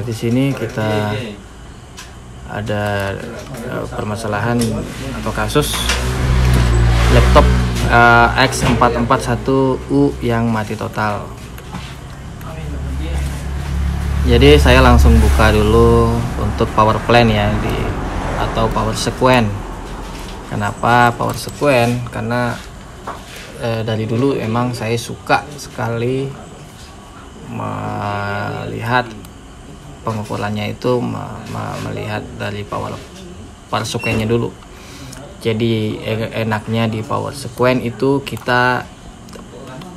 Di sini kita ada permasalahan atau kasus laptop X441U yang mati total. Jadi saya langsung buka dulu untuk power plan ya, atau power sequence. Kenapa power sequence? Karena dari dulu emang saya suka sekali melihat pengukurannya itu, melihat dari power sequence-nya dulu. Jadi enaknya di power sequence itu kita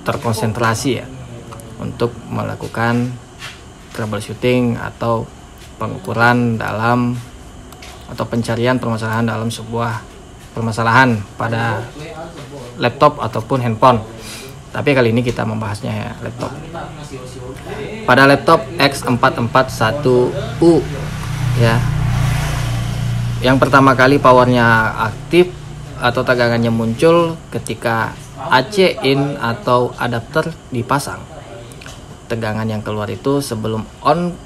terkonsentrasi ya untuk melakukan troubleshooting atau pengukuran dalam atau pencarian permasalahan dalam sebuah permasalahan pada laptop ataupun handphone. Tapi kali ini kita membahasnya ya laptop. Pada laptop X441U ya, yang pertama kali powernya aktif atau tegangannya muncul ketika AC in atau adapter dipasang. Tegangan yang keluar itu sebelum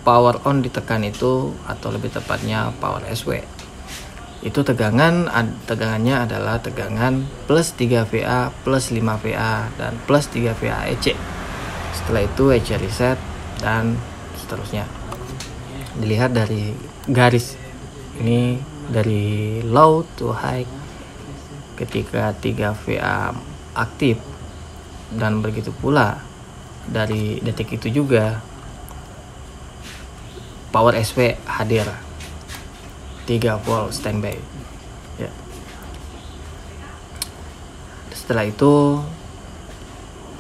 power on ditekan itu, atau lebih tepatnya power SW. Itu tegangannya adalah tegangan plus 3 VA, plus 5 VA, dan plus 3 VA EC. Setelah itu EC reset dan seterusnya. Dilihat dari garis ini, dari low to high ketika 3 VA aktif, dan begitu pula dari detik itu juga power SW hadir 3 volt standby ya. Setelah itu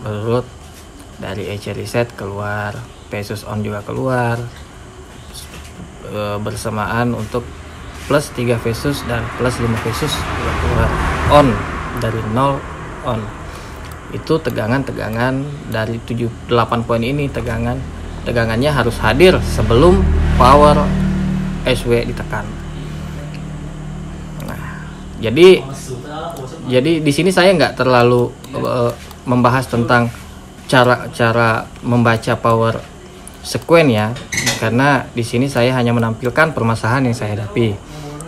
menurut dari EC reset keluar, PSUS on juga keluar bersamaan untuk plus 3 VSUS dan plus 5 VSUS juga keluar on, dari 0 on. Itu tegangan dari 8 poin ini, tegangannya harus hadir sebelum power SW ditekan. Jadi di sini saya nggak terlalu membahas tentang cara membaca power sequence ya, karena di sini saya hanya menampilkan permasalahan yang saya hadapi.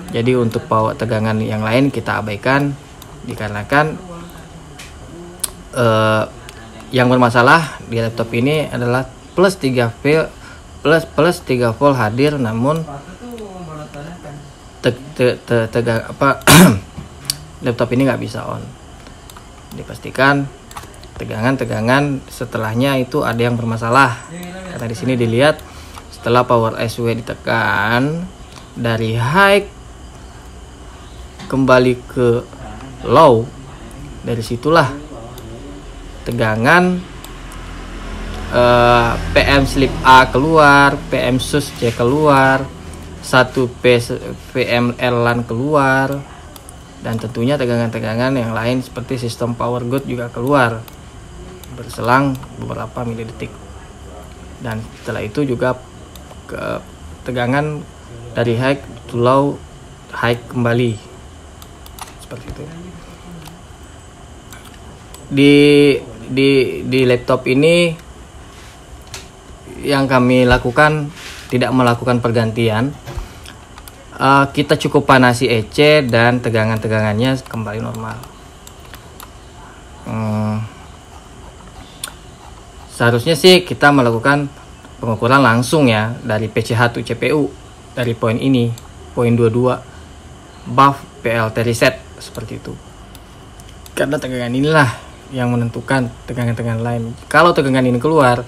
Jadi untuk power tegangan yang lain kita abaikan, dikarenakan yang bermasalah di laptop ini adalah plus 3 volt hadir, namun laptop ini nggak bisa on. Dipastikan tegangan setelahnya itu ada yang bermasalah, karena di sini dilihat setelah power SW ditekan dari high kembali ke low, dari situlah tegangan PM slip A keluar, PM sus C keluar, 1P VML LAN keluar, dan tentunya tegangan-tegangan yang lain seperti sistem power good juga keluar berselang beberapa milidetik. Dan setelah itu juga tegangan dari high to low, high kembali seperti itu. Di laptop ini yang kami lakukan tidak melakukan pergantian. Kita cukup panasi EC dan tegangannya kembali normal. Seharusnya sih kita melakukan pengukuran langsung ya dari PC1 CPU, dari poin ini, poin 22 buff PLT reset seperti itu. Karena tegangan inilah yang menentukan tegangan-tegangan lain. Kalau tegangan ini keluar,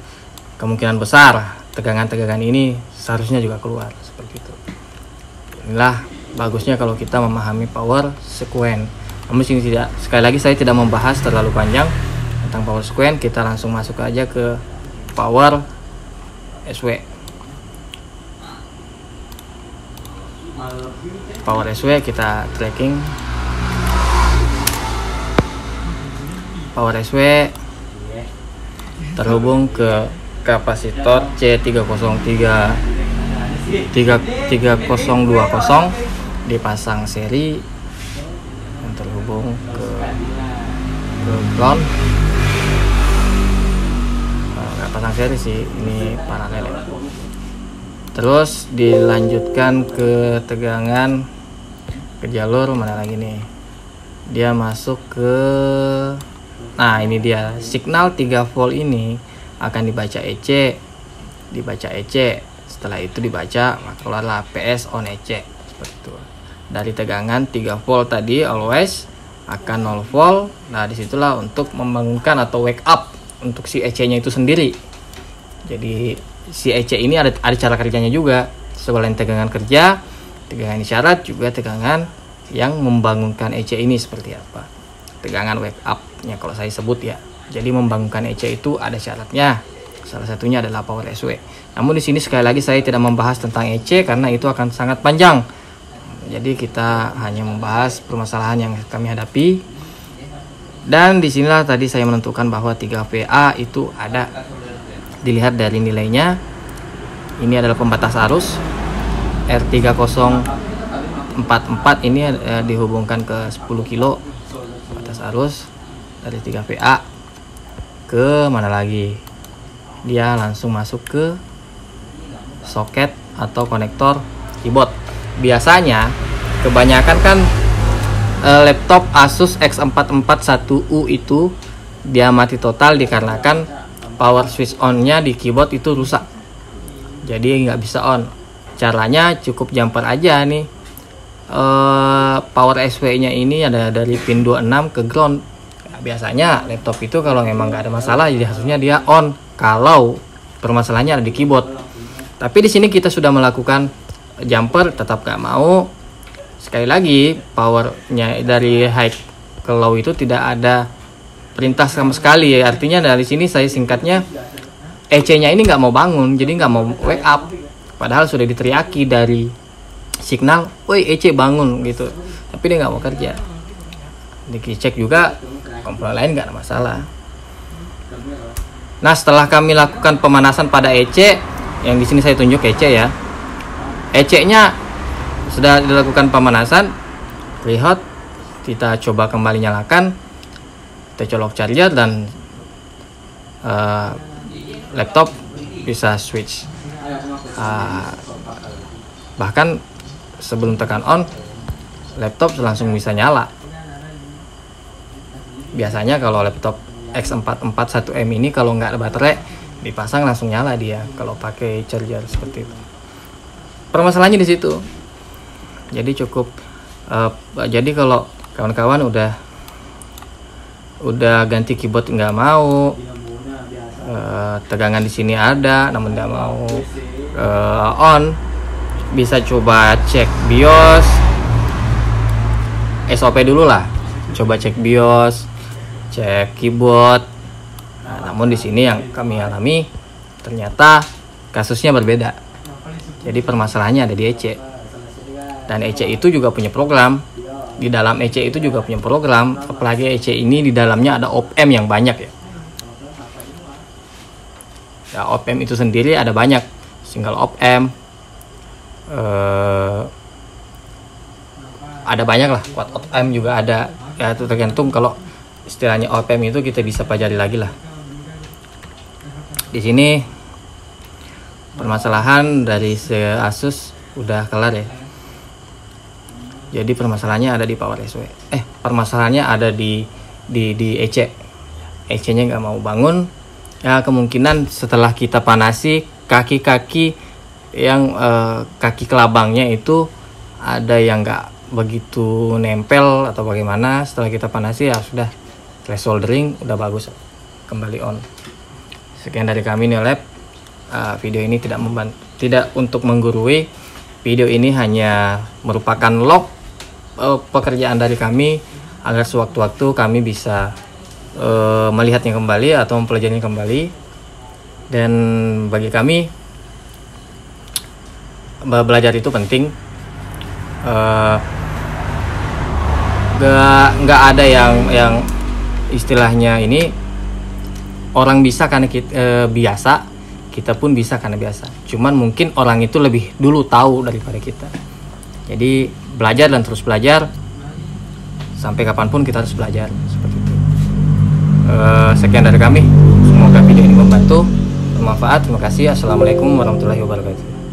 kemungkinan besar tegangan-tegangan ini seharusnya juga keluar seperti itu. Inilah bagusnya kalau kita memahami power sequence. Namun sini sekali lagi saya tidak membahas terlalu panjang tentang power sequence. Kita langsung masuk aja ke power SW. Power SW kita tracking. Power SW terhubung ke kapasitor C303-3020, dipasang seri yang terhubung ke ground. seri sih, ini paralel ya. Terus dilanjutkan ke tegangan, ke jalur mana lagi nih, dia masuk ke, nah ini dia signal 3 volt ini akan dibaca EC, setelah itu dibaca maka keluarlah PS on EC seperti itu. Dari tegangan 3 volt tadi always akan 0 volt. Nah disitulah untuk membangunkan atau wake up untuk si EC nya itu sendiri. Jadi si EC ini ada cara kerjanya juga. Selain tegangan kerja, tegangan isyarat, juga tegangan yang membangunkan EC ini seperti apa. Tegangan wake up-nya kalau saya sebut ya. Jadi membangunkan EC itu ada syaratnya. Salah satunya adalah power SW. Namun di sini sekali lagi saya tidak membahas tentang EC karena itu akan sangat panjang. Jadi kita hanya membahas permasalahan yang kami hadapi. Dan disinilah tadi saya menentukan bahwa 3VA itu ada. Dilihat dari nilainya, ini adalah pembatas arus R3044 ini dihubungkan ke 10 kilo pembatas arus dari 3VA ke mana lagi, dia langsung masuk ke soket atau konektor keyboard. Biasanya kebanyakan kan laptop Asus X441U itu dia mati total dikarenakan power switch on-nya di keyboard itu rusak, jadi nggak bisa on. Caranya cukup jumper aja nih. Power SW-nya ini ada dari pin 26 ke ground. Nah, biasanya laptop itu kalau memang nggak ada masalah, jadi harusnya dia on. Kalau permasalahannya ada di keyboard. Tapi di sini kita sudah melakukan jumper, tetap nggak mau. Sekali lagi powernya dari high ke low itu tidak ada perintah sama sekali ya. Artinya dari sini saya singkatnya EC-nya ini nggak mau bangun, jadi nggak mau wake up. Padahal sudah diteriaki dari signal, woi EC bangun gitu, tapi dia nggak mau kerja. Dicek juga komponen lain nggak ada masalah. Nah setelah kami lakukan pemanasan pada EC, yang di sini saya tunjuk EC ya, EC-nya sudah dilakukan pemanasan, lihat, kita coba kembali nyalakan. Kita colok charger dan laptop bisa switch. Bahkan sebelum tekan on, laptop langsung bisa nyala. Biasanya kalau laptop X441M ini kalau nggak ada baterai dipasang langsung nyala dia kalau pakai charger seperti itu. Permasalahannya di situ. Jadi cukup. Jadi kalau kawan-kawan udah ganti keyboard nggak mau, tegangan di sini ada namun nggak mau on, bisa coba cek BIOS, SOP dulu lah, coba cek BIOS, cek keyboard. Nah, namun di sini yang kami alami ternyata kasusnya berbeda. Jadi permasalahannya ada di EC, dan EC itu juga punya program. Di dalam EC itu juga punya program, apalagi EC ini di dalamnya ada op-amp yang banyak ya. Ya op-amp itu sendiri ada banyak, single op-amp, ada banyak lah, quad op-amp juga ada. Ya itu tergantung, kalau istilahnya op-amp itu kita bisa pelajari lagi lah. Di sini permasalahan dari Asus udah kelar ya. Jadi permasalahannya ada di power SW. Permasalahannya ada di EC. EC-nya nggak mau bangun. Ya kemungkinan setelah kita panasi kaki-kaki yang kaki kelabangnya itu ada yang nggak begitu nempel atau bagaimana. Setelah kita panasi ya sudah selesai soldering, udah bagus, kembali on. Sekian dari kami Neolab. Video ini tidak untuk menggurui. Video ini hanya merupakan log pekerjaan dari kami agar sewaktu-waktu kami bisa melihatnya kembali atau mempelajarinya kembali. Dan bagi kami belajar itu penting. Nggak ada yang istilahnya ini orang bisa karena kita biasa, kita pun bisa karena biasa. Cuman mungkin orang itu lebih dulu tahu daripada kita. Jadi belajar dan terus belajar sampai kapanpun kita harus belajar seperti itu. Sekian dari kami, semoga video ini membantu, bermanfaat. bermanfaat. Terima kasih. Assalamualaikum warahmatullahi wabarakatuh.